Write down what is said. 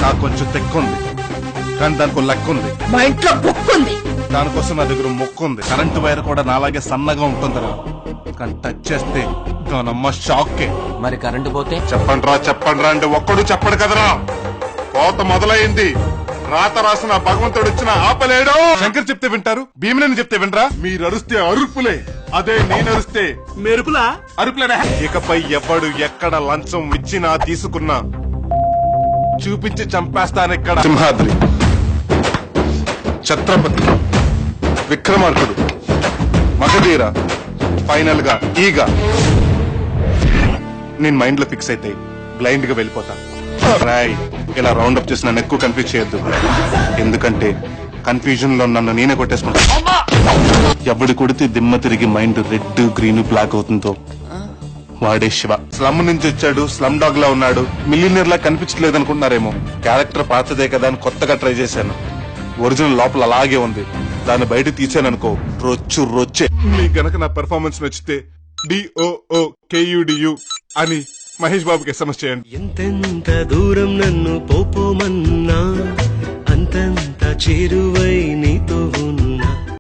నాకు కొంచెం తెక్కుంది, కానీ దానికి లెక్క ఉంది. మా ఇంట్లో బుక్ ఉంది, దానికోసం నా దగ్గర మొక్కు ఉంది. కరెంటు వైర్ కూడా నాలాగే సన్నగా ఉంటుందిరా, కానీ టచ్ చేస్తే దానమ్మ షాక్కే. మరి కరెంటు పోతే? చెప్పండి రా అంటే ఒక్కడు చెప్పడు కదరా. కోత మొదలైంది, రాత రాసిన భగవంతుడు వచ్చిన ఆపలేడు. శంకర్ చెప్తే వింటారు, భీమనేని చెప్తే వినరా? మీరు అరుస్తే అరుపులే, అదే నేను అరుస్తే మెరుపులా అరుపులేనా? ఇకపై ఎవడు ఎక్కడ లంచం ఇచ్చినా తీసుకున్నా చూపించి చంపేస్తానిక్కడ. సింహాద్రి, ఛత్రపతి, విక్రమార్కుడు, మగధీర, ఫైనల్ గా ఈగ. నేను మైండ్ లో ఫిక్స్ అయితే బ్లైండ్ గా వెళ్ళిపోతా. రాయ్, ఇలా రౌండప్ చేసి నన్ను ఎక్కువ కన్ఫ్యూజ్ చేయొద్దు, ఎందుకంటే కన్ఫ్యూజన్ లో నన్ను నేనే కొట్టేసుకుంటా. ఎవడు కొడితే దిమ్మ తిరిగి మైండ్ రెడ్ గ్రీన్ బ్లాక్ అవుతుందో వాడే శివ. స్లమ్ నుంచి వచ్చాడు, స్లమ్ డాగ్ లా ఉన్నాడు, మిలియనర్ లా కనిపించలేదు అనుకుంటున్నారేమో. క్యారెక్టర్ పాతదే కదా అని కొత్తగా ట్రై చేశాను. ఒరిజినల్ లోపల అలాగే ఉంది, దాన్ని బయట తీసాననుకో రొచ్చే. మీకు గనక నా పెర్ఫార్మెన్స్ నచ్చితే DOOKUDU అని మహేష్ బాబుకి SMS చేయండి. ఎంతెంత దూరం నన్ను